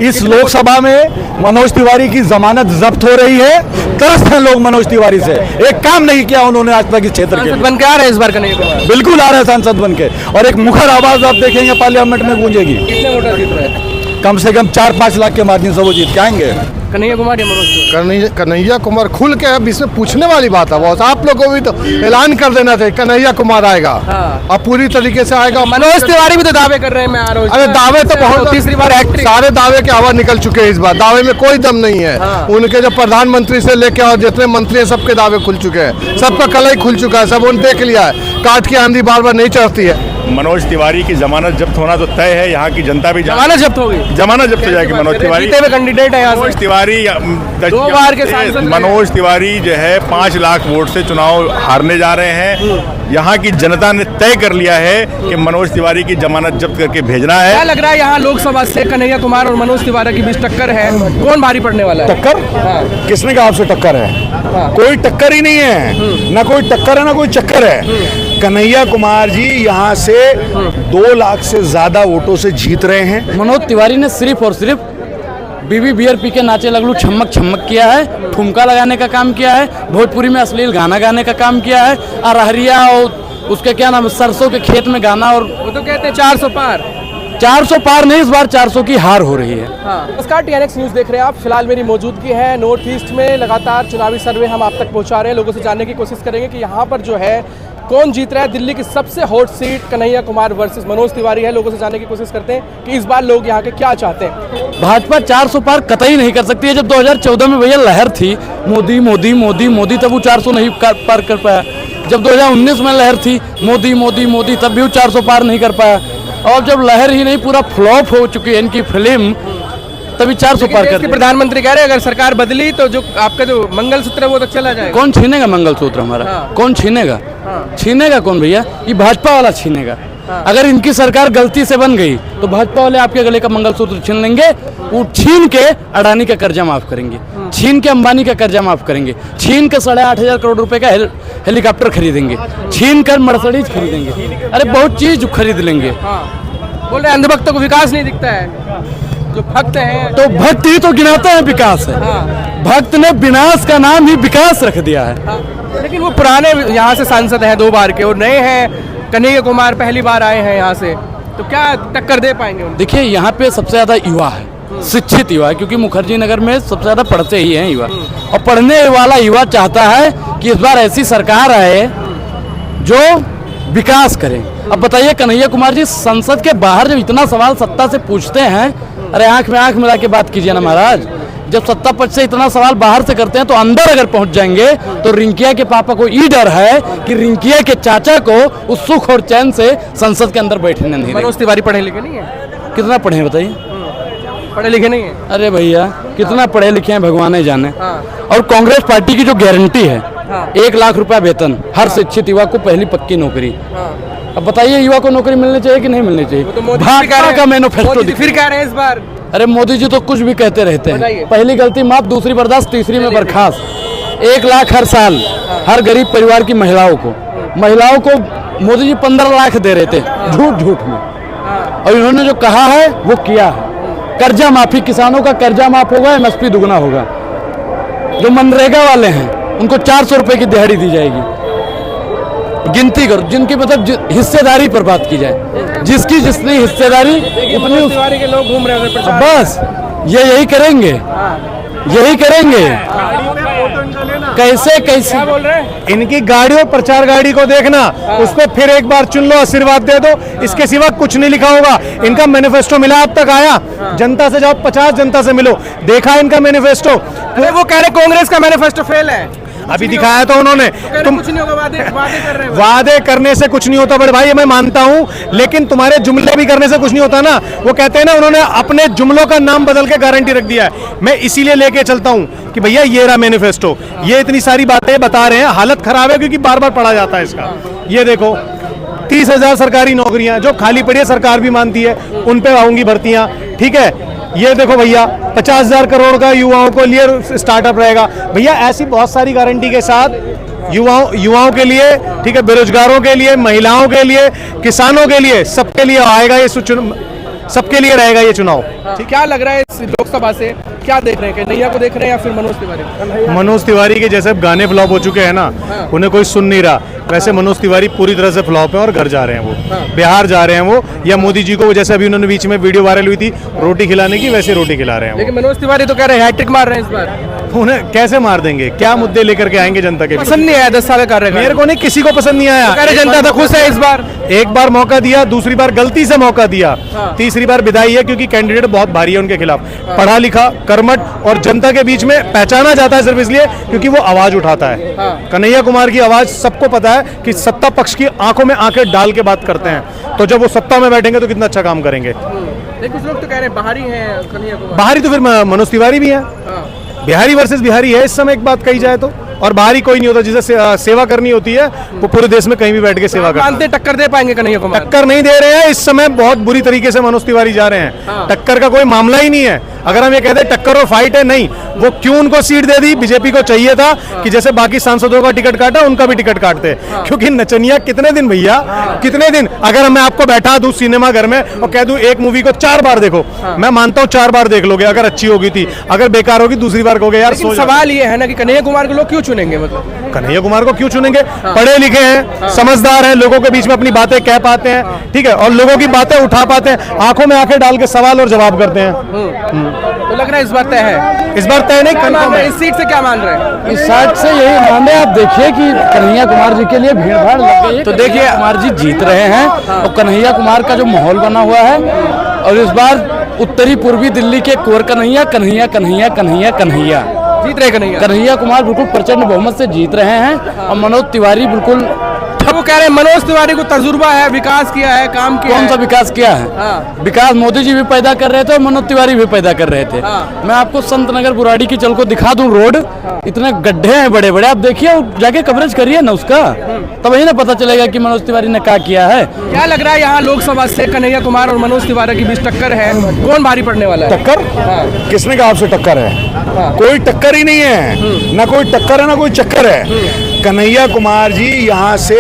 इस लोकसभा में मनोज तिवारी की जमानत जब्त हो रही है। त्रस्त हैं लोग मनोज तिवारी से। एक काम नहीं किया उन्होंने आज तक इस क्षेत्र के लिए। बन के आ रहे हैं इस बार कन्हैया कुमार? बिल्कुल आ रहे हैं सांसद बन के, और एक मुखर आवाज आप देखेंगे पार्लियामेंट में गूंजेगी। कितने वोटर जीत रहे हैं? कम से कम 4-5 लाख के मार्जिन से वो जीत के आएंगे। कन्हैया कुमार या मनोज तिवारी? कन्हैया कुमार खुल के अब इसमें पूछने वाली बात है बॉस। आप लोगों को भी तो ऐलान कर देना था कन्हैया कुमार आएगा। हाँ। अब पूरी तरीके से आएगा। मनोज तिवारी भी तो दावे कर रहे हैं मैं आ रहा हूं। अरे दावे तो बहुत, तीसरी बार सारे दावे के हवा निकल चुके हैं इस बार। दावे में कोई दम नहीं है। हाँ। उनके जो प्रधानमंत्री से लेके और जितने मंत्री हैं सबके दावे खुल चुके हैं। सबका कलई खुल चुका है, सब उन्होंने देख लिया है। काट की आंधी बार बार नहीं चढ़ती है। मनोज तिवारी की जमानत जब्त होना तो तय है। यहाँ की जनता भी जमानत जब्त होगी। जमानत जब्त हो जाएगी। मनोज तिवारी जीते हुए कैंडिडेट है यहाँ मनोज से। तिवारी 2 बार के सांसद रहे। मनोज तिवारी जो है 5 लाख वोट से चुनाव हारने जा रहे हैं। यहाँ की जनता ने तय कर लिया है कि मनोज तिवारी की जमानत जब्त करके भेजना क्या है। लग रहा है यहाँ लोकसभा से कन्हैया कुमार और मनोज तिवारी के बीच टक्कर है, कौन भारी पड़ने वाला है? टक्कर? हाँ। किसने कहा आपसे टक्कर है? हाँ। कोई टक्कर ही नहीं है। ना कोई टक्कर है ना कोई चक्कर है। कन्हैया कुमार जी यहाँ से 2 लाख से ज्यादा वोटों से जीत रहे हैं। मनोज तिवारी ने सिर्फ और सिर्फ बीबी बियर पी के नाचे लगलू छमक छमक किया है, ठुमका लगाने का काम किया है, भोजपुरी में अश्लील गाना गाने का काम किया है, और अरहरिया और उसके क्या नाम है सरसों के खेत में गाना। और वो तो कहते हैं 400 पार। 400 पार नहीं, इस बार 400 की हार हो रही है। नमस्कार, TNX न्यूज़ देख रहे हैं आप। फिलहाल मेरी मौजूदगी है नॉर्थ ईस्ट में। लगातार चुनावी सर्वे हम आप तक पहुंचा रहे हैं। लोगों से जानने की कोशिश करेंगे कि यहाँ पर जो है कौन जीत रहा है। दिल्ली की सबसे hot seat Kanhaiya Kumar versus Manoj Tiwari है। लोगों से जानने की कोशिश करते हैं कि इस बार लोग यहाँ के क्या चाहते हैं। भाजपा 400 पार कतई नहीं कर सकती है। जब 2014 में भैया लहर थी मोदी मोदी मोदी मोदी, तब वो 400 नहीं पार कर पाया। जब 2019 में लहर थी मोदी मोदी मोदी, तब भी वो 400 पार नहीं कर पाया। और जब लहर ही नहीं पूरा फ्लॉप हो चुकी है इनकी फिल्म, तभी 400 पार कर। प्रधानमंत्री कह रहे हैं अगर सरकार बदली तो जो आपका जो मंगलसूत्र है वो तक चला जाएगा। कौन छीनेगा मंगलसूत्र हमारा? हाँ। कौन छीनेगा? हाँ। छीनेगा कौन भैया? ये भाजपा वाला छीनेगा। हाँ। अगर इनकी सरकार गलती से बन गई तो भाजपा वाले आपके गले का मंगलसूत्र छीन लेंगे। वो छीन के अडानी का कर्जा माफ करेंगे, छीन के अंबानी का कर्जा माफ करेंगे, छीन के 8,500 करोड़ रुपए का हेलीकॉप्टर खरीदेंगे, छीन कर मर्सिडीज खरीदेंगे। अरे बहुत चीज खरीद लेंगे। बोल रहे अंधभक्तों को विकास नहीं दिखता है। जो भक्त हैं तो भक्त ही तो गिनाते हैं विकास है। हाँ। भक्त ने विनाश का नाम ही विकास रख दिया है। हाँ। लेकिन वो पुराने यहाँ से सांसद हैं 2 बार के, और नए हैं कन्हैया कुमार पहली बार आए हैं यहाँ से, तो क्या टक्कर दे पाएंगे? देखिए यहाँ पे सबसे ज्यादा युवा है, शिक्षित युवा है, क्योंकि मुखर्जी नगर में सबसे ज्यादा पढ़ते ही हैं युवा। और पढ़ने वाला युवा चाहता है कि इस बार ऐसी सरकार आए जो विकास करे। अब बताइए कन्हैया कुमार जी संसद के बाहर जब इतना सवाल सत्ता से पूछते हैं, अरे आंख में आंख मिला के बात कीजिए ना महाराज। जब सत्ता पक्ष से इतना सवाल बाहर से करते हैं तो अंदर अगर पहुंच जाएंगे तो रिंकिया के पापा को ये डर है कि रिंकिया के चाचा को उस सुख और चैन से संसद के अंदर बैठने नहीं देंगे। मनोज तिवारी पढ़े लिखे नहीं है? कितना पढ़े हैं बताइए? पढ़े लिखे नहीं है? अरे भैया कितना पढ़े लिखे हैं भगवान ही जाने। हाँ। और कांग्रेस पार्टी की जो गारंटी है, हाँ। 1 लाख रुपया वेतन, हर शिक्षित युवा को पहली पक्की नौकरी। हाँ। अब बताइए युवा को नौकरी मिलनी चाहिए कि नहीं मिलनी चाहिए? तो मोदी भाजपा का मैनिफेस्टो फिर कह रहे हैं इस बार। अरे मोदी जी तो कुछ भी कहते रहते हैं। पहली गलती माफ, दूसरी बर्दाश्त, तीसरी में बर्खास्त। 1 लाख हर साल हर गरीब परिवार की महिलाओं को मोदी जी 15 लाख दे रहे थे झूठ झूठ में। और इन्होंने जो कहा है वो किया है। कर्जा माफी, किसानों का कर्जा माफ होगा, MSP दुगना होगा। जो मनरेगा वाले हैं उनको 400 रुपए की दिहाड़ी दी जाएगी। गिनती करो जिनकी मतलब हिस्सेदारी पर बात की जाए, जिसकी जितनी हिस्सेदारी उतनी तिवारी के लोग घूम रहे हैं। बस यही करेंगे, यही करेंगे। कैसे क्या बोल रहे हैं? इनकी गाड़ियों, प्रचार गाड़ी को देखना, उस पर फिर एक बार चुन लो, आशीर्वाद दे दो। इसके सिवा कुछ नहीं लिखा होगा। इनका मैनिफेस्टो मिला अब तक आया? जनता से जाओ, 50 जनता से मिलो, देखा इनका मैनिफेस्टो? अरे वो कह रहे कांग्रेस का मैनिफेस्टो फेल है। अभी दिखाया तो उन्होंने। तुम कुछ नहीं होगा, वादे कर रहे हैं। वादे करने से कुछ नहीं होता बड़े भाई, मैं मानता हूं, लेकिन तुम्हारे जुमले भी करने से कुछ नहीं होता ना। वो कहते हैं ना, उन्होंने अपने जुमलों का नाम बदल के गारंटी रख दिया है। मैं इसीलिए लेके चलता हूं कि भैया ये रहा मैनिफेस्टो। ये इतनी सारी बातें बता रहे हैं, हालत खराब है क्योंकि बार बार पढ़ा जाता है इसका। ये देखो 30,000 सरकारी नौकरियां जो खाली पड़ी है, सरकार भी मानती है, उन पे आऊंगी भर्तियां। ठीक है, ये देखो भैया 50,000 करोड़ का युवाओं को लिए स्टार्टअप रहेगा। भैया ऐसी बहुत सारी गारंटी के साथ युवाओं के लिए, ठीक है, बेरोजगारों के लिए, महिलाओं के लिए, किसानों के लिए, सबके लिए आएगा ये सबके लिए रहेगा ये चुनाव। क्या लग रहा है इस लोकसभा से, क्या देख रहे हैं, कन्हैया को देख रहे हैं या फिर मनोज तिवारी? मनोज तिवारी के जैसे गाने फ्लॉप हो चुके हैं ना, उन्हें कोई सुन नहीं रहा, वैसे मनोज तिवारी पूरी तरह से फ्लॉप है और घर जा रहे हैं वो, बिहार जा रहे हैं वो, या मोदी जी को जैसे अभी उन्होंने बीच में वीडियो वायरल हुई थी रोटी खिलाने की, वैसे रोटी खिला रहे हैं लेकिन मनोज तिवारी तो कह रहे हैं हैट्रिक मार रहे हैं इस बार। वो। उन्हें कैसे मार देंगे, क्या मुद्दे लेकर के आएंगे जनता के बीच? पसंद नहीं आया 10 साल का कार्यकाल, मेरे को नहीं, किसी को पसंद नहीं आया। कह रहे जनता तो खुश है इस बार। एक बार मौका दिया, दूसरी बार गलती से मौका दिया, तीसरी बार विदाई है, क्योंकि कैंडिडेट बहुत भारी है उनके खिलाफ, पढ़ा लिखा, कर्मठ और जनता के बीच में पहचाना जाता है सिर्फ इसलिए क्योंकि वो आवाज उठाता है। कन्हैया कुमार की आवाज सबको पता है कि सत्ता पक्ष की आंखों में आंखें डाल के बात करते हैं, तो जब वो सत्ता में बैठेंगे तो कितना अच्छा काम करेंगे। लेकिन कुछ लोग तो कह रहे हैं बाहरी हैं कन्हैया कुमार। बाहरी तो फिर मनोज तिवारी भी है, बिहारी वर्सेस बिहारी है इस समय, एक बात कही जाए तो। और बाहरी कोई नहीं होता, जिसे सेवा करनी होती है वो पूरे देश में कहीं भी बैठ के सेवा करता है। मानते टक्कर दे पाएंगे कन्हैया कुमार? टक्कर नहीं दे रहे हैं इस समय, बहुत बुरी तरीके से मनोज तिवारी जा रहे हैं, टक्कर का कोई मामला ही नहीं है। अगर हम ये कहते हैं टक्कर और फाइट है, नहीं, वो क्यों उनको सीट दे दी? बीजेपी को चाहिए था कि जैसे बाकी सांसदों का टिकट काटा उनका भी टिकट काटते, क्योंकि नचनिया कितने दिन भैया, कितने दिन? अगर मैं आपको बैठा दूं सिनेमा घर में और कह दूं एक मूवी को 4 बार देखो, मैं मानता हूं 4 बार देख लोगे, अगर अच्छी होगी थी, अगर बेकार होगी दूसरी बार कहोगे यार। सवाल ये है ना कि कन्हैया कुमार को लोग क्यों चुनेंगे? मतलब कन्हैया कुमार को क्यों चुनेंगे? पढ़े लिखे हैं, समझदार हैं, लोगों के बीच में अपनी बातें कह पाते हैं, ठीक है, और लोगों की बातें उठा पाते हैं, आंखों में आंखें डाल के सवाल और जवाब करते हैं। तो लग रहा है इस बार तय है? इस बार तय नहीं, कंफर्म है। इस सीट से क्या मान रहे हैं? इस साइड से यही मान रहे, आप देखिए कि कन्हैया कुमार जी के लिए भीड़ भाड़ लग गई है। तो देखिए कुमार जी जीत रहे हैं और कन्हैया कुमार का जो माहौल बना हुआ है, और इस बार उत्तरी पूर्वी दिल्ली के कोर कन्हैया कन्हैया कन्हैया कन्हैया कन्हैया जीत रहे कन्हैया। कन्हैया कुमार बिल्कुल प्रचंड बहुमत से जीत रहे हैं और मनोज तिवारी बिल्कुल। वो कह रहे हैं मनोज तिवारी को तजुर्बा है, विकास किया है, काम किया कौन सा विकास किया है? विकास मोदी जी भी पैदा कर रहे थे और मनोज तिवारी भी पैदा कर रहे थे। मैं आपको संत नगर बुराड़ी की चल को दिखा दूं, रोड इतने गड्ढे हैं बड़े बड़े, आप देखिए जाके कवरेज करिए ना उसका, तब ही ना पता चलेगा कि मनोज तिवारी ने क्या किया है। क्या लग रहा है यहाँ लोकसभा से कन्हैया कुमार और मनोज तिवारी के बीच टक्कर है, कौन भारी पड़ने वाला है? टक्कर? किसने कहा आपसे टक्कर है? कोई टक्कर ही नहीं है, ना कोई टक्कर है ना कोई चक्कर है। कन्हैया कुमार जी यहाँ से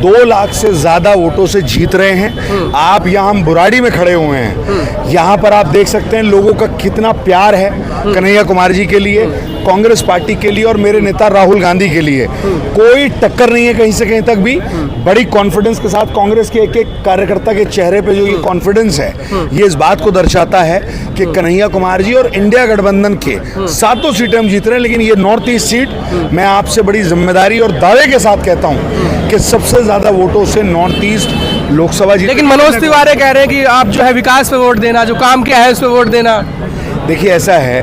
2 लाख से ज्यादा वोटों से जीत रहे हैं। आप यहाँ हम बुराड़ी में खड़े हुए हैं, यहाँ पर आप देख सकते हैं लोगों का कितना प्यार है कन्हैया कुमार जी के लिए, कांग्रेस पार्टी के लिए और मेरे नेता राहुल गांधी के लिए। कोई टक्कर नहीं है कहीं से कहीं तक भी। बड़ी कॉन्फिडेंस के साथ कांग्रेस के एक एक कार्यकर्ता के चेहरे पे जो ये कॉन्फिडेंस है, ये इस बात को दर्शाता है कि कन्हैया कुमार जी और इंडिया गठबंधन के 7 सीटें हम जीत रहे हैं। लेकिन ये नॉर्थ ईस्ट सीट मैं आपसे बड़ी जिम्मेदारी और दावे के साथ कहता हूँ कि सबसे ज्यादा वोटों से नॉर्थ ईस्ट लोकसभा जीत। लेकिन मनोज तिवारी कह रहे हैं कि आप जो है विकास पे वोट देना, जो काम किया है उस पे वोट देना। देखिए ऐसा है,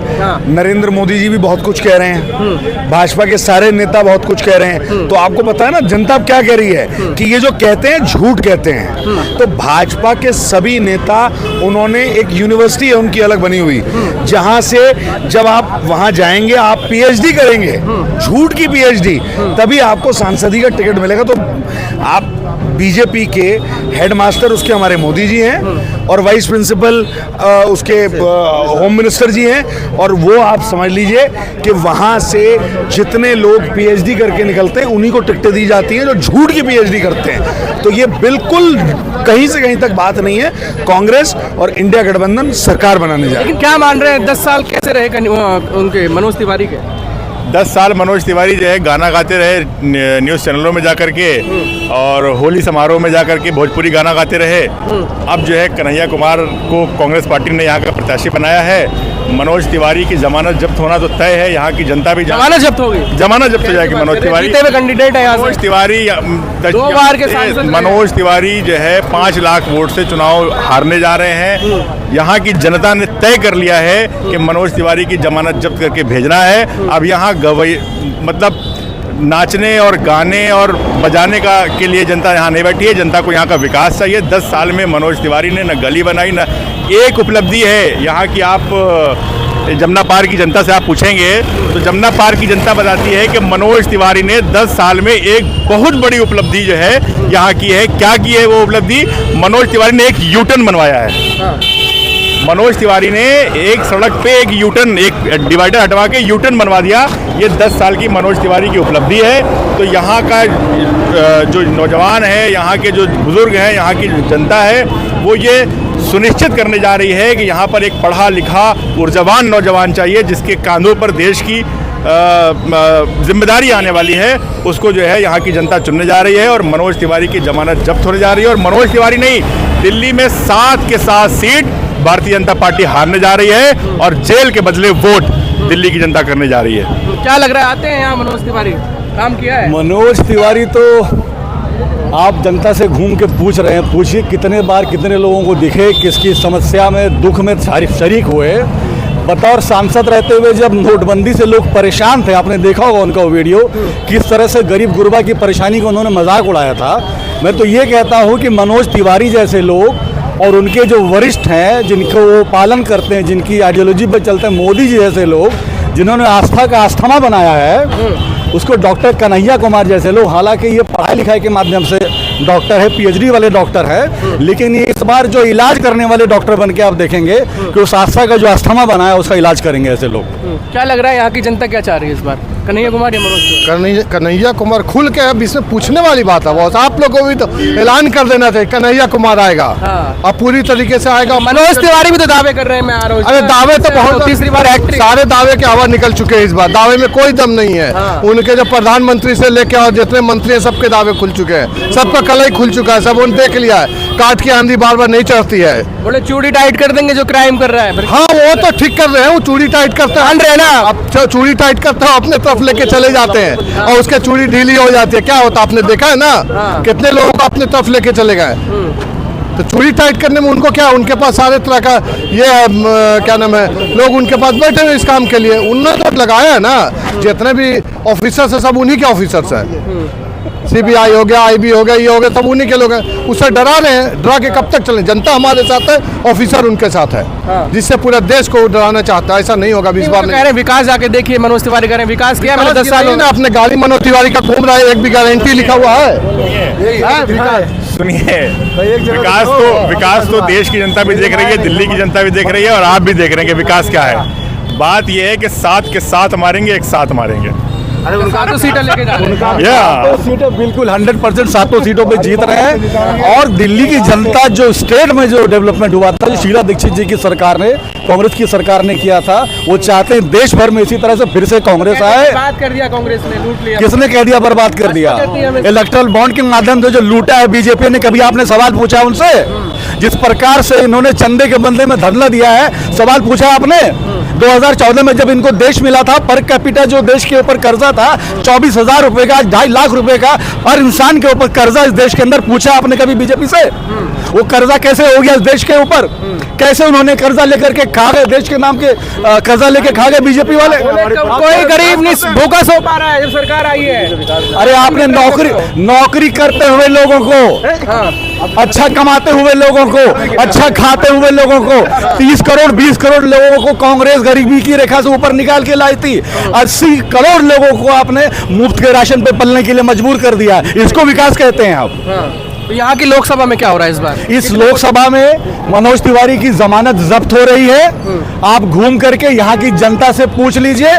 नरेंद्र मोदी जी भी बहुत कुछ कह रहे हैं, भाजपा के सारे नेता बहुत कुछ कह रहे हैं, तो आपको पता है ना जनता अब क्या कह रही है कि ये जो कहते हैं झूठ कहते हैं। तो भाजपा के सभी नेता, उन्होंने एक यूनिवर्सिटी है उनकी अलग बनी हुई, जहां से जब आप वहां जाएंगे आप पीएचडी करेंगे, झूठ की पीएचडी, तभी आपको सांसदी का टिकट मिलेगा। तो आप बीजेपी के हेडमास्टर उसके हमारे मोदी जी हैं और वाइस प्रिंसिपल उसके होम मिनिस्टर जी हैं, और वो आप समझ लीजिए कि वहाँ से जितने लोग पीएचडी करके निकलते हैं उन्हीं को टिकटें दी जाती हैं जो झूठ की पीएचडी करते हैं। तो ये बिल्कुल कहीं से कहीं तक बात नहीं है। कांग्रेस और इंडिया गठबंधन सरकार बनाने जा रही है। लेकिन क्या मान रहे हैं 10 साल कैसे रहे उनके मनोज तिवारी के? 10 साल मनोज तिवारी जो है गाना गाते रहे न्यूज़ चैनलों में जाकर के, और होली समारोह में जाकर के भोजपुरी गाना गाते रहे। अब जो है कन्हैया कुमार को कांग्रेस पार्टी ने यहाँ का प्रत्याशी बनाया है। मनोज तिवारी की जमानत जब्त होना तो तय है, यहाँ की जनता भी जमानत जब्त होगी, जमानत जब्त हो जाएगी। मनोज तिवारी कैंडिडेट है, मनोज तिवारी 2 बार के सांसद। मनोज तिवारी जो है 5 लाख वोट से चुनाव हारने जा रहे हैं। यहाँ की जनता ने तय कर लिया है कि मनोज तिवारी की जमानत जब्त करके भेजना है। अब यहाँ गवई मतलब नाचने और गाने और बजाने का के लिए जनता यहाँ नहीं बैठी है। जनता को यहाँ का विकास चाहिए। 10 साल में मनोज तिवारी ने न गली बनाई, न एक उपलब्धि है यहाँ की। आप जमुना पार की जनता से आप पूछेंगे तो जमुना पार की जनता बताती है कि मनोज तिवारी ने 10 साल में एक बहुत बड़ी उपलब्धि जो है यहाँ की है। क्या की है वो उपलब्धि? मनोज तिवारी ने एक यूटर्न बनवाया है। मनोज तिवारी ने एक सड़क पे एक यूटर्न, एक डिवाइडर हटवा के यूटर्न बनवा दिया। ये 10 साल की मनोज तिवारी की उपलब्धि है। तो यहाँ का जो नौजवान है, यहाँ के जो बुजुर्ग हैं, यहाँ की जनता है, वो ये सुनिश्चित करने जा रही है कि यहाँ पर एक पढ़ा लिखा ऊर्जावान नौजवान चाहिए जिसके कांधों पर देश की जिम्मेदारी आने वाली है, उसको जो है यहाँ की जनता चुनने जा रही है। और मनोज तिवारी की जमानत जब्त होने जा रही है। और मनोज तिवारी नहीं, दिल्ली में 7 के 7 सीट भारतीय जनता पार्टी हारने जा रही है और जेल के बदले वोट दिल्ली की जनता करने जा रही है। क्या लग रहा है, आते हैं यहाँ मनोज तिवारी, काम किया है? मनोज तिवारी तो आप जनता से घूम के पूछ रहे हैं, पूछिए कितने बार कितने लोगों को दिखे, किसकी समस्या में दुख में शरीक हुए। बतौर सांसद रहते हुए जब नोटबंदी से लोग परेशान थे, आपने देखा होगा उनका वो वीडियो, किस तरह से गरीब गुरबा की परेशानी को उन्होंने मजाक उड़ाया था। मैं तो ये कहता हूँ कि मनोज तिवारी जैसे लोग और उनके जो वरिष्ठ हैं, जिनको वो पालन करते हैं, जिनकी आइडियोलॉजी पर चलते हैं, मोदी जी जैसे लोग जिन्होंने आस्था का आस्थाना बनाया है, उसको डॉक्टर कन्हैया कुमार जैसे लोग, हालांकि ये पढ़ाई लिखाई के माध्यम से डॉक्टर है, पीएचडी वाले डॉक्टर है, लेकिन ये इस बार जो इलाज करने वाले डॉक्टर बन के आप देखेंगे कि उस आस्था का जो आस्थाना बनाया उसका इलाज करेंगे ऐसे लोग। क्या लग रहा है यहाँ की जनता क्या चाह रही है इस बार, कन्हैया कुमार या मनोज? कन्हैया कुमार खुल के अब इसमें पूछने वाली बात है बहुत। आप लोगों को भी तो ऐलान कर देना था कन्हैया कुमार आएगा। अब पूरी तरीके से आएगा। मनोज तिवारी भी तो दावे कर रहे हैं, मैं आ रहा हूँ। अरे दावे तो बहुत, तीसरी बार सारे दावे के हवा निकल चुके हैं इस बार। दावे में कोई दम नहीं है। उनके जो प्रधानमंत्री से लेके और जितने मंत्री हैं सबके दावे खुल चुके हैं, सबका कलई खुल चुका है, सब उन्होंने देख लिया है। काट की आंधी बार बार नहीं चढ़ती है। बोले चूड़ी टाइट कर देंगे जो क्राइम कर रहा है। हाँ वो तो ठीक कर रहे हैं, वो चूड़ी टाइट करते हैं ना, अब चूड़ी टाइट करते हैं अपने तरफ लेके चले जाते हैं और उसके चूड़ी ढीली हो जाती है। क्या होता आपने देखा है ना, कितने लोगों को अपने तरफ लेके चले गए। तो चूड़ी टाइट करने में उनको क्या, उनके पास सारे तरह का ये क्या नाम है, लोग उनके पास बैठे हैं इस काम के लिए। उन्होंने तो लगाया है ना, जितने भी ऑफिसर्स है सब उन्हीं के ऑफिसर्स हैं। सीबीआई हो गया, आईबी हो गया, ये हो गया, सब उन्हीं के लोग हैं। उससे डरा रहे हैं, डरा के कब तक चलें? जनता हमारे साथ है, ऑफिसर उनके साथ है, जिससे पूरा देश को डराना चाहता है। ऐसा नहीं होगा इस बार। कह रहे विकास जाके देखिए, मनोज तिवारी कह रहे हैं विकास किया मैंने 10 साल में। अपने गाड़ी मनोज तिवारी का घूम रहा है, एक भी गारंटी लिखा हुआ है। सुनिए, विकास तो देश की जनता भी देख रही है, दिल्ली की जनता भी देख रही है और आप भी देख रहे हैं कि विकास क्या है। बात यह है कि 7 के 7 मारेंगे, एक साथ मारेंगे। सातों सीटें लेके जा रहे हैं। सातों सीटें बिल्कुल 100% सातों सीटों पे जीत रहे हैं। और दिल्ली की जनता जो स्टेट में जो डेवलपमेंट हुआ था, जो शीला दीक्षित जी की सरकार ने, कांग्रेस की सरकार ने किया था, वो चाहते हैं देश भर में इसी तरह से फिर से कांग्रेस आए। बात कर दिया कांग्रेस ने, लूट लिया। किसने कह दिया बर्बाद कर दिया? इलेक्ट्रल बॉन्ड के माध्यम से जो लूटा है बीजेपी ने। कभी आपने सवाल पूछा उनसे? जिस प्रकार से इन्होंने चंदे के बदले में धरना दिया है, सवाल पूछा आपने? 2014 में जब इनको देश मिला था, पर कैपिटा जो देश के ऊपर कर्जा था 24,000 रुपए का, 2.5 लाख रुपए का हर इंसान के ऊपर कर्जा इस देश के अंदर, पूछा आपने कभी बीजेपी से? वो कर्जा कैसे हो गया इस देश के ऊपर? कैसे उन्होंने कर्जा लेकर के खा गए, देश के नाम के कर्जा लेके खा गए बीजेपी वाले। कोई गरीब नहीं भूखा सो पा रहा है जब सरकार आई है। अरे आपने नौकरी करते हुए लोगों को, अच्छा कमाते हुए लोगों को, अच्छा खाते हुए लोगों को, 30 करोड़ 20 करोड़ लोगों को कांग्रेस गरीबी की रेखा से ऊपर निकाल के लाई थी। 80 करोड़ लोगों को आपने मुफ्त के राशन पे पलने के लिए मजबूर कर दिया। इसको विकास कहते हैं आप। तो यहाँ की लोकसभा में क्या हो रहा है इस बार? इस लोकसभा में मनोज तिवारी की जमानत जब्त हो रही है। आप घूम करके यहाँ की जनता से पूछ लीजिए,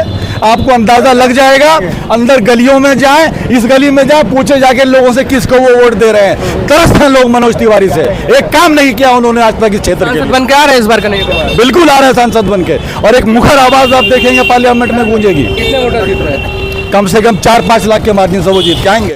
आपको अंदाजा लग जाएगा। अंदर गलियों में जाएं, इस गली में जाएं, पूछे जाके लोगों से किसको वो वोट दे रहे हैं। त्रस्त हैं लोग मनोज तिवारी से। एक काम नहीं किया उन्होंने आज तक इस क्षेत्र के लिए। बन के आ रहे हैं इस बार कन्हैया कुमार? बिल्कुल आ रहे हैं सांसद बन के, और एक मुखर आवाज आप देखेंगे पार्लियामेंट में गूंजेगी। कितने वोटर जीत रहे हैं? कम से कम 4-5 लाख के मार्जिन से वो जीत के आएंगे।